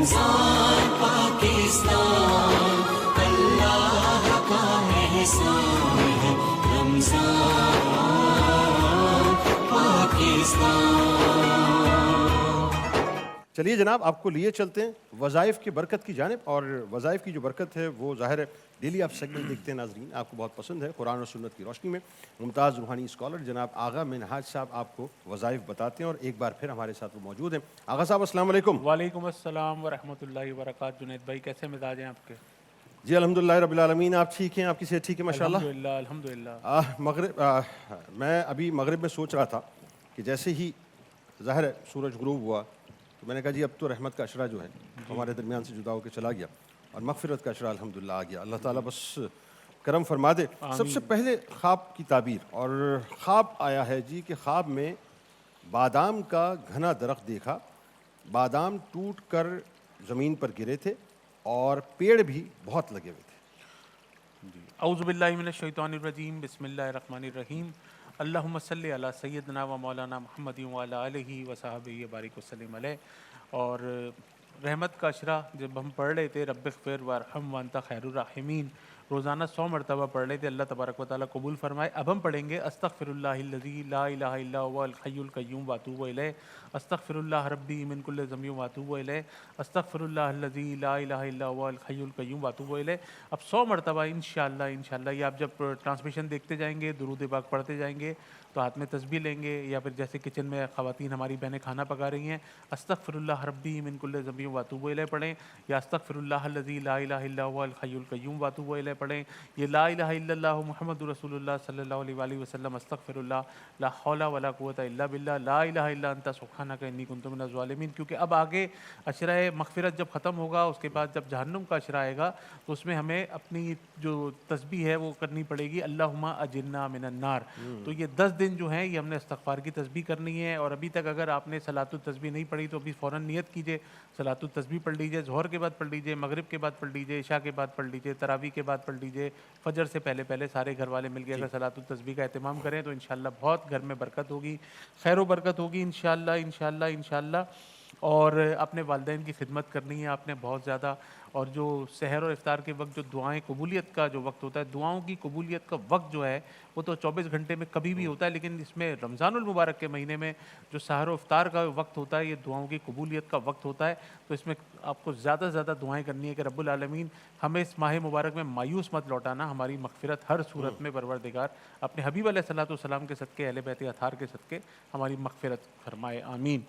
رمضان پاکستان اللہ کا احسان ہے، رمضان پاکستان۔ چلیے جناب آپ کو لیے چلتے ہیں وظائف کی برکت کی جانب، اور وظائف کی جو برکت ہے وہ ظاہر ہے ڈیلی آپ سیگمنٹ دیکھتے ہیں ناظرین، آپ کو بہت پسند ہے۔ قرآن اور سنت کی روشنی میں ممتاز روحانی اسکالر جناب آغا منہاج صاحب آپ کو وظائف بتاتے ہیں، اور ایک بار پھر ہمارے ساتھ وہ موجود ہیں۔ آغا صاحب السلام علیکم۔ وعلیکم السلام ورحمۃ اللہ وبرکاتہ۔ جنید بھائی کیسے مزاج ہیں آپ کے؟ جی الحمدللہ رب العالمین، آپ ٹھیک ہیں؟ آپ کی صحت ٹھیک ہے ماشاءاللہ؟ الحمدللہ الحمدللہ۔ میں ابھی مغرب میں سوچ رہا تھا کہ جیسے ہی ظاہر ہے سورج غروب ہوا تو میں نے کہا جی اب تو رحمت کا اشرا جو ہے ہمارے درمیان سے جدا ہو کے چلا گیا، اور مغفرت کا اشرا الحمدللہ آ گیا۔ اللہ تعالیٰ بس کرم فرما دے۔ سب سے پہلے خواب کی تعبیر، اور خواب آیا ہے جی کہ خواب میں بادام کا گھنا درخت دیکھا، بادام ٹوٹ کر زمین پر گرے تھے اور پیڑ بھی بہت لگے ہوئے تھے۔ اعوذ باللہ من الشیطان الرجیم، بسم اللہ الرحمن الرحیم۔ اللہم صلی علی سیدنا و مولانا محمد وعلی آلہ وصحبہ بارک وسلم علیہ۔ اور رحمت کا اشرا جب ہم پڑھ رہے تھے رب اغفر وارحم وانت خیر الراحمین، روزانہ 100 مرتبہ پڑھ رہے تھے، اللہ تبارک و تعالیٰ قبول فرمائے۔ اب ہم پڑھیں گے استغفر اللہ الذی لا الہ الا هو الحی القیوم واتوب الیہ، استغفر اللہ ربی من کل ذنب واتوب الیہ، استغفر اللہ الذی لا الہ الا هو الحی القیوم واتوب الیہ۔ اب 100 مرتبہ انشاءاللہ یہ آپ جب ٹرانسمیشن دیکھتے جائیں گے، درود پاک پڑھتے جائیں گے تو ہاتھ میں تسبیح لیں گے، یا پھر جیسے کچن میں خواتین ہماری بہنیں کھانا پکا رہی ہیں، استغفر اللہ ربی من کل ذنب واتوب الیہ پڑھیں، یا استغفر اللہ الذی لا الہ الا هو الحی القیوم واتوب الیہ پڑھیں، یہ لا الہ الا اللہ محمد رسول اللہ صلی اللہ علیہ وآلہ وسلم، استغفر اللہ لا حول ولا قوۃ الا باللہ، لا الہ الا انت سبحانک انی کنت من الظالمین۔ کیونکہ اب آگے اشرہ مغفرت جب ختم ہوگا، اس کے بعد جب جہنم کا اشرہ آئے گا تو اس میں ہمیں اپنی جو تسبیح ہے وہ کرنی پڑے گی، اللہم اجرنا من النار۔ تو یہ 10 دن جو ہیں یہ ہم نے استغفار کی تسبیح کرنی ہے، اور ابھی تک اگر آپ نے صلاۃ التسبیح نہیں پڑھی تو ابھی فوراً نیت کیجئے، صلاۃ التسبیح پڑھ لیجئے، ظہر کے بعد پڑھ لیجئے، مغرب کے بعد پڑھ لیجئے، عشاء کے بعد پڑھ لیجئے، تراویح کے بعد پڑھ لیجئے، فجر سے پہلے سارے گھر والے مل کے اگر صلاۃ التسبیح کا اہتمام کریں تو انشاءاللہ بہت گھر میں برکت ہوگی، خیر و برکت ہوگی انشاءاللہ۔ اور اپنے والدین کی خدمت کرنی ہے آپ نے بہت زیادہ، اور جو سحر اور افطار کے وقت جو دعائیں قبولیت کا جو وقت ہوتا ہے، دعاؤں کی قبولیت کا وقت جو ہے وہ تو 24 گھنٹے میں کبھی بھی ہوتا ہے، لیکن اس میں رمضان المبارک کے مہینے میں جو سحر و افطار کا وقت ہوتا ہے یہ دعاؤں کی قبولیت کا وقت ہوتا ہے، تو اس میں آپ کو زیادہ سے زیادہ دعائیں کرنی ہے کہ رب العالمین ہمیں اس ماہ مبارک میں مایوس مت لوٹانا، ہماری مغفرت ہر صورت میں پروردگار اپنے حبیب علیہ الصلوۃ والسلام کے صدقے، اہل بیت اطہار کے صدقے ہماری مغفرت فرمائے، آمین۔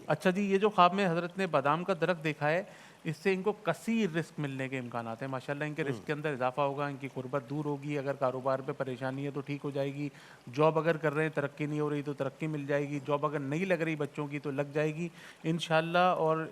اچھا جی، یہ جو خواب میں حضرت نے بادام کا درخت دیکھا ہے، اس سے ان کو کثیر رزق ملنے کے امکانات ہیں، ماشاءاللہ ان کے رزق کے اندر اضافہ ہوگا، ان کی غربت دور ہوگی، اگر کاروبار پہ پریشانی ہے تو ٹھیک ہو جائے گی، جاب اگر کر رہے ہیں ترقی نہیں ہو رہی تو ترقی مل جائے گی، جاب اگر نہیں لگ رہی بچوں کی تو لگ جائے گی انشاءاللہ، اور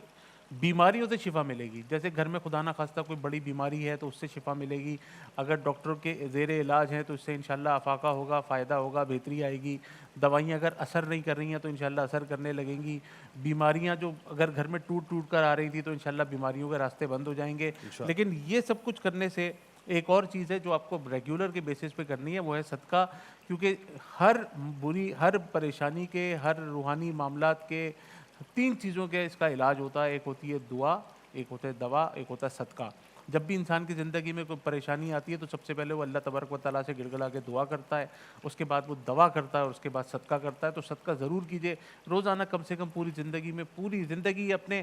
بیماریوں سے شفا ملے گی، جیسے گھر میں خدا نہ خواستہ کوئی بڑی بیماری ہے تو اس سے شفا ملے گی، اگر ڈاکٹر کے زیر علاج ہیں تو اس سے انشاءاللہ افاقہ ہوگا، فائدہ ہوگا، بہتری آئے گی، دوائیاں اگر اثر نہیں کر رہی ہیں تو انشاءاللہ اثر کرنے لگیں گی، بیماریاں جو اگر گھر میں ٹوٹ کر آ رہی تھی تو انشاءاللہ بیماریوں کے راستے بند ہو جائیں گے۔ لیکن یہ سب کچھ کرنے سے ایک اور چیز ہے جو آپ کو ریگولر کے بیسس پہ کرنی ہے، وہ ہے صدقہ، کیونکہ ہر پریشانی کے، ہر روحانی معاملات کے 3 چیزوں کے اس کا علاج ہوتا ہے، ایک ہوتی ہے دعا، ایک ہوتا ہے دوا، ایک ہوتا ہے صدقہ۔ جب بھی انسان کی زندگی میں کوئی پریشانی آتی ہے تو سب سے پہلے وہ اللہ تبارک و تعالیٰ سے گڑ گڑا کے دعا کرتا ہے، اس کے بعد وہ دوا کرتا ہے، اور اس کے بعد صدقہ کرتا ہے۔ تو صدقہ ضرور کیجئے روزانہ، کم سے کم پوری زندگی اپنے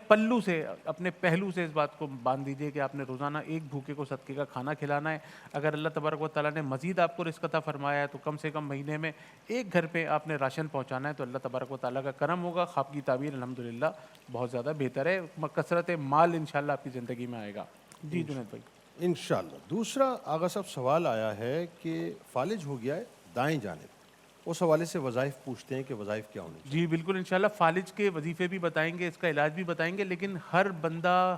پلو سے، اپنے پہلو سے اس بات کو باندھ دیجئے کہ آپ نے روزانہ ایک بھوکے کو صدقے کا کھانا کھلانا ہے۔ اگر اللہ تبارک و تعالیٰ نے مزید آپ کو رزق عطا فرمایا ہے تو کم سے کم مہینے میں ایک گھر پہ آپ نے راشن پہنچانا ہے، تو اللہ تبارک و تعالیٰ کا کرم ہوگا، خواب کی تعبیر الحمدللہ بہت زیادہ بہتر ہے، کثرت مال انشاءاللہ آپ کی زندگی میں آئے گا۔ جی جنید بھائی انشاءاللہ۔ دوسرا آغا صاحب سوال آیا ہے کہ فالج ہو گیا ہے دائیں جانب، اس حوالے سے وظائف پوچھتے ہیں کہ وظائف کیا ہونے چاہیے؟ جی بالکل، انشاءاللہ فالج کے وظیفے بھی بتائیں گے، اس کا علاج بھی بتائیں گے، لیکن ہر بندہ،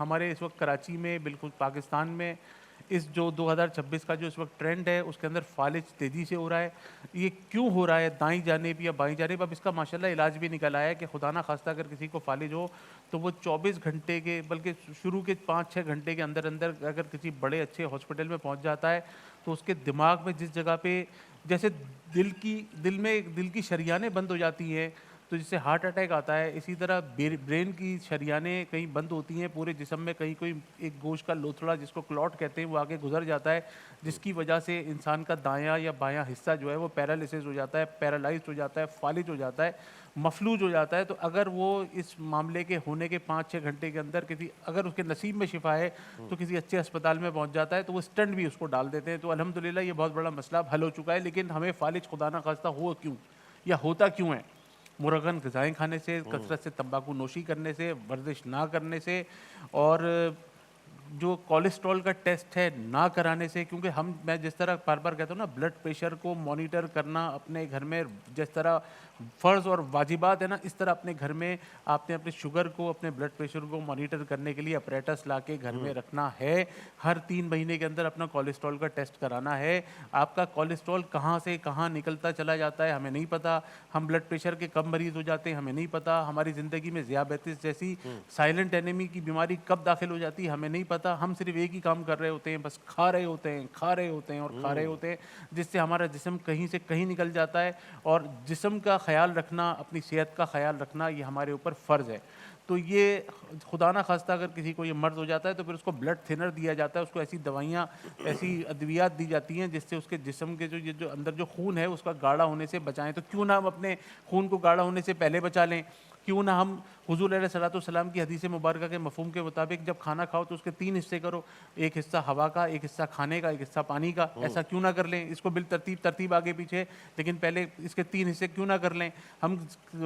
ہمارے اس وقت کراچی میں، بالکل پاکستان میں اس جو 2026 کا جو اس وقت ٹرینڈ ہے اس کے اندر فالج تیزی سے ہو رہا ہے۔ یہ کیوں ہو رہا ہے دائیں جانب یا بائیں جانب؟ اب اس کا ماشاءاللہ علاج بھی نکل آیا ہے کہ خدا نہ خواستہ اگر کسی کو فالج ہو تو وہ 24 گھنٹے کے، بلکہ شروع کے 5-6 گھنٹے کے اندر اگر کسی بڑے اچھے ہاسپٹل میں پہنچ جاتا ہے تو اس کے دماغ میں جس جگہ پہ جیسے دل کی شریانیں بند ہو جاتی ہیں تو جس سے ہارٹ اٹیک آتا ہے. اسی طرح برین کی شریانیں کہیں بند ہوتی ہیں پورے جسم میں, کہیں کوئی ایک گوشت کا لوتھڑا جس کو کلاٹ کہتے ہیں وہ آگے گزر جاتا ہے, جس کی وجہ سے انسان کا دایاں یا بایاں حصہ جو ہے وہ پیرالائسس ہو جاتا ہے, پیرالائزڈ ہو جاتا ہے, فالج ہو جاتا ہے, مفلوج ہو جاتا ہے. تو اگر وہ اس معاملے کے ہونے کے 5-6 گھنٹے کے اندر اگر اس کے نصیب میں شفا ہے تو کسی اچھے اسپتال میں پہنچ جاتا ہے, تو وہ اسٹنٹ بھی اس کو ڈال دیتے ہیں. تو الحمدللہ یہ بہت بڑا مسئلہ اب حل ہو چکا ہے. لیکن ہمیں فالج خدا نہ خواستہ ہو کیوں یا ہوتا کیوں ہے؟ مرغن غذائیں کھانے سے, کثرت سے تمباکو نوشی کرنے سے, ورزش نہ کرنے سے, اور جو کولیسٹرول کا ٹیسٹ ہے نہ کرانے سے. کیونکہ میں جس طرح بار بار کہتا ہوں نا, بلڈ پریشر کو مانیٹر کرنا اپنے گھر میں جس طرح فرض اور واجبات ہے نا, اس طرح اپنے گھر میں آپ نے اپنے شوگر کو, اپنے بلڈ پریشر کو مانیٹر کرنے کے لیے اپریٹس لا کے گھر میں رکھنا ہے. ہر 3 مہینے کے اندر اپنا کولیسٹرول کا ٹیسٹ کرانا ہے. آپ کا کولیسٹرول کہاں سے کہاں نکلتا چلا جاتا ہے ہمیں نہیں پتا. ہم بلڈ پریشر کے کب مریض ہو جاتے ہیں ہمیں نہیں پتا. ہماری زندگی میں ذیابیطس جیسی سائلنٹ اینیمی کی بیماری کب داخل ہو جاتی ہے ہمیں نہیں پتا. ہم صرف ایک ہی کام کر رہے ہوتے ہیں, بس کھا رہے ہوتے ہیں کھا رہے ہوتے ہیں اور کھا رہے ہوتے ہیں, جس سے ہمارا جسم کہیں سے کہیں نکل جاتا ہے. اور جسم کا خیال رکھنا, اپنی صحت کا خیال رکھنا, یہ ہمارے اوپر فرض ہے. تو یہ خدا نہ خواستہ اگر کسی کو یہ مرض ہو جاتا ہے تو پھر اس کو بلڈ تھنر دیا جاتا ہے, اس کو ایسی دوائیاں, ایسی ادویات دی جاتی ہیں جس سے اس کے جسم کے جو اندر جو خون ہے اس کا گاڑھا ہونے سے بچائیں. تو کیوں نہ ہم اپنے خون کو گاڑھا ہونے سے پہلے بچا لیں؟ کیوں نہ ہم حضور علیہ الصلوۃ والسلام کی حدیث مبارکہ کے مفہوم کے مطابق جب کھانا کھاؤ تو اس کے 3 حصے کرو, ایک حصہ ہوا کا, ایک حصہ کھانے کا, ایک حصہ پانی کا. ایسا کیوں نہ کر لیں؟ اس کو ترتیب آگے پیچھے, لیکن پہلے اس کے 3 حصے کیوں نہ کر لیں؟ ہم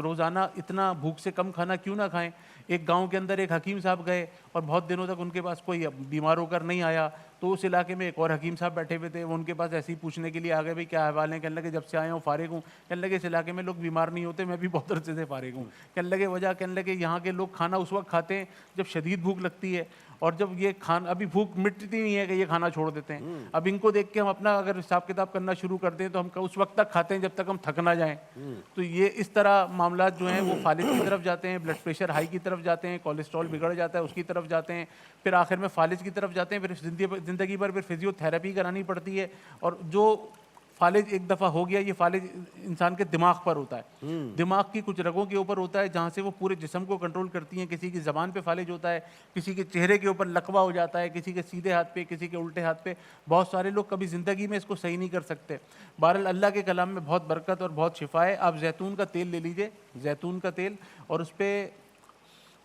روزانہ اتنا بھوک سے کم کھانا کیوں نہ کھائیں؟ ایک گاؤں کے اندر ایک حکیم صاحب گئے اور بہت دنوں تک ان کے پاس کوئی بیمار ہو کر نہیں آیا. تو اس علاقے میں ایک اور حکیم صاحب بیٹھے ہوئے تھے, وہ ان کے پاس ایسے ہی پوچھنے کے لیے آ گئے, بھائی کیا احوال ہے؟ کہنے لگے جب سے آئے ہوں فارغ ہوں. کہنے لگے اس علاقے میں لوگ بیمار نہیں ہوتے, میں بھی بہت عرصے سے فارغ ہوں. کہنے لگے وجہ؟ کہنے لگے یہاں کے لوگ کھانا اس وقت کھاتے ہیں جب شدید بھوک لگتی ہے, اور جب یہ کھانا ابھی بھوک مٹتی نہیں ہے کہ یہ کھانا چھوڑ دیتے ہیں. اب ان کو دیکھ کے ہم اپنا اگر حساب کتاب کرنا شروع کر دیں تو ہم اس وقت تک کھاتے ہیں جب تک ہم تھک نہ جائیں. تو یہ اس طرح معاملات جو ہیں وہ فالج کی طرف جاتے ہیں, بلڈ پریشر ہائی کی طرف جاتے ہیں, کولیسٹرول بگڑ جاتا ہے اس کی طرف جاتے ہیں, پھر آخر میں فالج کی طرف جاتے ہیں. پھر زندگی بھر پھر فزیو تھراپی کرانی پڑتی ہے. اور جو فالج ایک دفعہ ہو گیا, یہ فالج انسان کے دماغ پر ہوتا ہے, دماغ کی کچھ رگوں کے اوپر ہوتا ہے جہاں سے وہ پورے جسم کو کنٹرول کرتی ہیں. کسی کی زبان پہ فالج ہوتا ہے, کسی کے چہرے کے اوپر لقوہ ہو جاتا ہے, کسی کے سیدھے ہاتھ پہ, کسی کے الٹے ہاتھ پہ. بہت سارے لوگ کبھی زندگی میں اس کو صحیح نہیں کر سکتے. بہرحال اللہ کے کلام میں بہت برکت اور بہت شفا ہے. آپ زیتون کا تیل لے لیجئے, زیتون کا تیل, اور اس پہ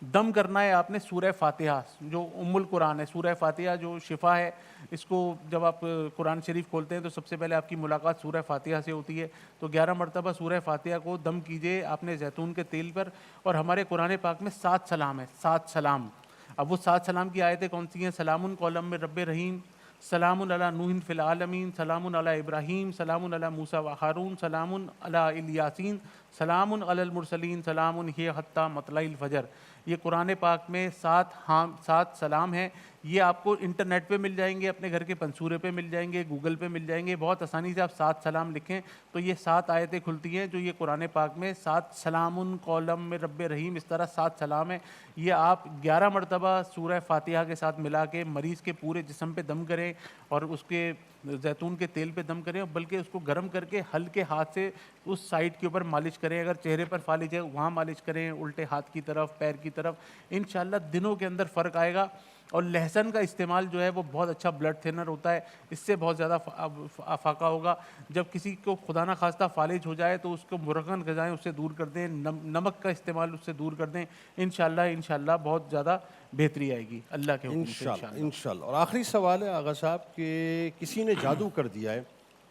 دم کرنا ہے آپ نے سورہ فاتحہ جو ام القرآن ہے. سورہ فاتحہ جو شفا ہے, اس کو جب آپ قرآن شریف کھولتے ہیں تو سب سے پہلے آپ کی ملاقات سورہ فاتحہ سے ہوتی ہے. تو 11 مرتبہ سورہ فاتحہ کو دم کیجئے آپ نے زیتون کے تیل پر. اور ہمارے قرآن پاک میں 7 سلام ہے, 7 سلام. اب وہ 7 سلام کی آیتیں کون سی ہیں؟ سلام قولا من رب رحیم, سلام علی نوح فی العالمین, سلام علی ابراہیم, سلام علی موسیٰ و ہارون, سلام علی الیاسین, سلام علی المرسلین, سلام ہی حتی مطلع الفجر. یہ قرآن پاک میں 7 سلام ہیں. یہ آپ کو انٹرنیٹ پہ مل جائیں گے, اپنے گھر کے پنسورے پہ مل جائیں گے, گوگل پہ مل جائیں گے. بہت آسانی سے آپ 7 سلام لکھیں تو یہ 7 آیتیں کھلتی ہیں جو یہ قرآن پاک میں 7 سلام قولا من رب رحیم, اس طرح 7 سلام ہیں. یہ آپ 11 مرتبہ سورہ فاتحہ کے ساتھ ملا کے مریض کے پورے جسم پہ دم کریں اور اس کے زیتون کے تیل پہ دم کریں, بلکہ اس کو گرم کر کے ہلکے ہاتھ سے اس سائڈ کے اوپر مالش کریں. اگر چہرے پر فالج ہے وہاں مالش کریں, الٹے ہاتھ کی طرف, پیر کی طرف. انشاءاللہ دنوں کے اندر فرق آئے گا. اور لہسن کا استعمال جو ہے وہ بہت اچھا بلڈ تھنر ہوتا ہے, اس سے بہت زیادہ افاقہ ہوگا. جب کسی کو خدا نہ خواستہ فالج ہو جائے تو اس کو مرغن غذائیں اس سے دور کر دیں, نمک کا استعمال اس سے دور کر دیں. انشاءاللہ بہت زیادہ بہتری آئے گی اللہ کے حکم سے انشاءاللہ. اور آخری سوال ہے آغا صاحب کہ کسی نے جادو کر دیا ہے,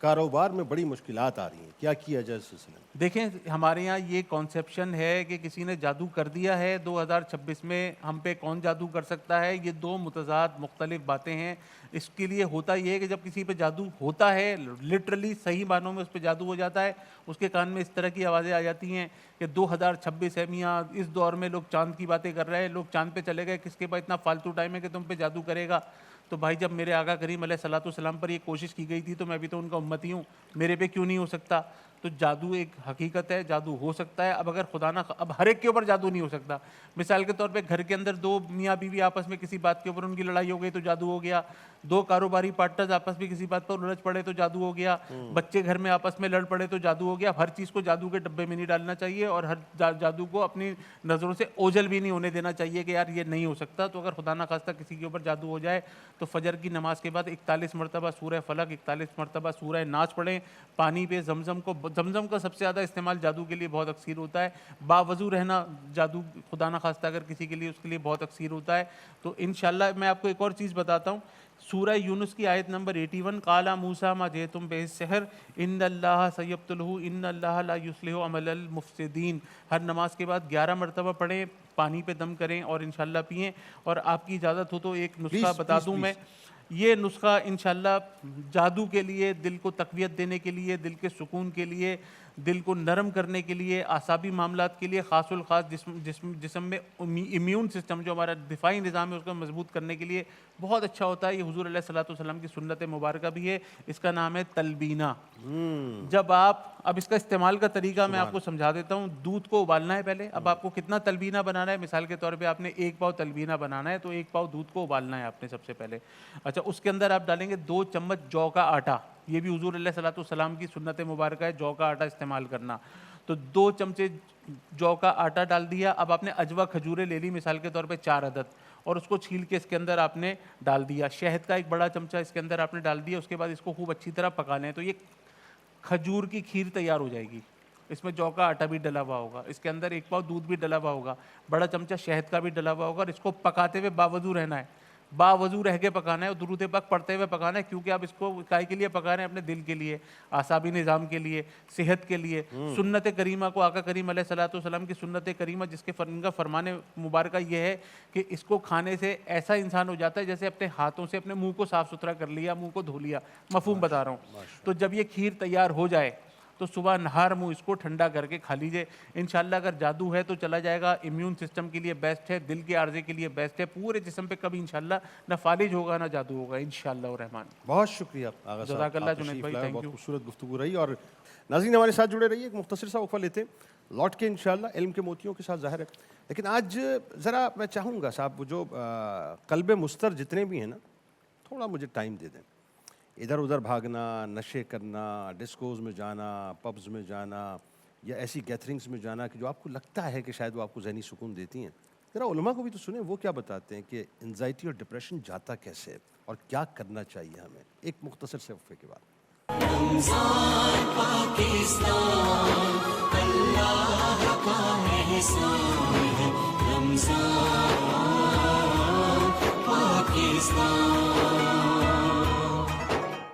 کاروبار میں بڑی مشکلات آ رہی ہیں, کیا کیا جائے اس سلسلے میں؟ دیکھیں ہمارے یہاں یہ کانسیپشن ہے کہ کسی نے جادو کر دیا ہے. 2026 میں ہم پہ کون جادو کر سکتا ہے؟ یہ 2 متضاد مختلف باتیں ہیں. اس کے لیے ہوتا یہ ہے کہ جب کسی پہ جادو ہوتا ہے, لٹرلی صحیح معنوں میں اس پہ جادو ہو جاتا ہے, اس کے کان میں اس طرح کی آوازیں آ جاتی ہیں کہ 2026 ہے میاں, اس دور میں لوگ چاند کی باتیں کر رہے ہیں, لوگ چاند پہ چلے گئے, کس کے پاس اتنا فالتو ٹائم ہے کہ تم پہ جادو کرے گا؟ تو بھائی جب میرے آقا کریم علیہ الصلوۃ والسلام پر یہ کوشش کی گئی تھی تو میں بھی تو ان کا امتی ہوں, میرے پہ کیوں نہیں ہو سکتا؟ تو جادو ایک حقیقت ہے, جادو ہو سکتا ہے. اب اگر خدا نہ, اب ہر ایک کے اوپر جادو نہیں ہو سکتا. مثال کے طور پہ گھر کے اندر دو میاں بیوی آپس میں کسی بات کے اوپر ان کی لڑائی ہو گئی تو جادو ہو گیا. دو کاروباری پارٹنرز آپس میں کسی بات پر الجھ پڑے تو جادو ہو گیا. بچے گھر میں آپس میں لڑ پڑے تو جادو ہو گیا. ہر چیز کو جادو کے ڈبے میں نہیں ڈالنا چاہیے, اور ہر جادو کو اپنی نظروں سے اوجھل بھی نہیں ہونے دینا چاہیے کہ یار یہ نہیں ہو سکتا. تو اگر خدا نہ خواستہ کسی کے اوپر جادو ہو جائے تو فجر کی نماز کے بعد 41 مرتبہ سورہ فلق, 41 مرتبہ سورہ ناس پڑھیں. پانی پہ زمزم کا سب سے زیادہ استعمال جادو کے لیے بہت اکثیر ہوتا ہے. باوضو رہنا جادو خدا نہ خواستہ اگر کسی کے لیے, اس کے لیے بہت اکثیر ہوتا ہے. تو انشاءاللہ میں آپ کو ایک اور چیز بتاتا ہوں. سورہ یونس کی آیت نمبر 81, قال موسیٰ ما جئتم بہ السحر ان اللہ سیبطلہ ان اللہ لا یصلح عمل المفسدین. ہر نماز کے بعد 11 مرتبہ پڑھیں, پانی پہ دم کریں اور انشاءاللہ پئیں. اور آپ کی اجازت ہو تو ایک نسخہ بتا دوں میں. یہ نسخہ انشاءاللہ جادو کے لیے, دل کو تقویت دینے کے لیے, دل کے سکون کے لیے, دل کو نرم کرنے کے لیے, اعصابی معاملات کے لیے, خاص الخاص جسم میں امیون سسٹم جو ہمارا دفاعی نظام ہے اس کو مضبوط کرنے کے لیے بہت اچھا ہوتا ہے. یہ حضور علیہ الصلوۃ والسلام کی سنت مبارکہ بھی ہے. اس کا نام ہے تلبینہ. جب آپ, اب اس کا استعمال کا طریقہ میں آپ کو سمجھا دیتا ہوں. دودھ کو ابالنا ہے پہلے. اب آپ کو کتنا تلبینہ بنانا ہے, مثال کے طور پہ آپ نے 1 پاؤ تلبینہ بنانا ہے تو 1 پاؤ دودھ کو ابالنا ہے آپ نے سب سے پہلے. اچھا, اس کے اندر آپ ڈالیں گے 2 چمچ جو کا آٹا. یہ بھی حضور علیہ الصلوۃ والسلام کی سنت مبارکہ ہے, جو کا آٹا استعمال کرنا. تو 2 چمچے جو کا آٹا ڈال دیا. اب آپ نے اجوا کھجوریں لے لی مثال کے طور پہ 4 عدد, اور اس کو چھیل کے اس کے اندر آپ نے ڈال دیا. شہد کا 1 بڑا چمچہ اس کے اندر آپ نے ڈال دیا. اس کے بعد اس کو خوب اچھی طرح پکا لیں تو یہ کھجور کی کھیر تیار ہو جائے گی. اس میں جو کا آٹا بھی ڈلا ہوا ہوگا, اس کے اندر 1 پاؤ دودھ بھی ڈلا ہوا ہوگا, بڑا چمچہ شہد کا بھی ڈلا ہوا ہوگا, اور اس کو پکاتے ہوئے باوضو رہنا ہے. باوضو رہ کے پکانا ہے اور درود پاک پڑھتے ہوئے پکانا ہے, کیونکہ آپ اس کو کائے کے لیے پکا رہے ہیں, اپنے دل کے لیے, اعصابی نظام کے لیے, صحت کے لیے. سنت کریمہ کو, آقا کریم علیہ الصلوۃ والسلام کی سنت کریمہ جس کے ان کا فرمان مبارکہ یہ ہے کہ اس کو کھانے سے ایسا انسان ہو جاتا ہے جیسے اپنے ہاتھوں سے اپنے منہ کو صاف ستھرا کر لیا, منہ کو دھو لیا. مفہوم بتا رہا ہوں. تو جب یہ کھیر تیار ہو جائے تو صبح نہار منہ اس کو ٹھنڈا کر کے کھا لیجیے. انشاءاللہ اگر جادو ہے تو چلا جائے گا, امیون سسٹم کے لیے بیسٹ ہے, دل کے عارضے کے لیے بیسٹ ہے, پورے جسم پہ کبھی انشاءاللہ نہ فالج ہوگا نہ جادو ہوگا انشاءاللہ الرحمن. بہت شکریہ آغا صاحب, جزاک اللہ جنید بھائی, تھینک بہت یو. خوبصورت گفتگو رہی. اور ناظرین ہمارے ساتھ جڑے رہیے, ایک مختصر سا وقفہ لیتے ہیں, لوٹ کے انشاءاللہ علم کے موتیوں کے ساتھ ظاہر ہے. لیکن آج ذرا میں چاہوں گا صاحب, وہ جو قلب مستر جتنے بھی ہیں نا, تھوڑا مجھے ٹائم دے دیں. ادھر ادھر بھاگنا, نشے کرنا, ڈسکوز میں جانا, پبز میں جانا, یا ایسی گیتھرنگز میں جانا کہ جو آپ کو لگتا ہے کہ شاید وہ آپ کو ذہنی سکون دیتی ہیں, ذرا علماء کو بھی تو سنیں وہ کیا بتاتے ہیں کہ انزائٹی اور ڈپریشن جاتا کیسے ہے اور کیا کرنا چاہیے ہمیں. ایک مختصر سے وقفے کے بعد. رمضان پاکستان اللہ کا احسان ہے. رمضان پاکستان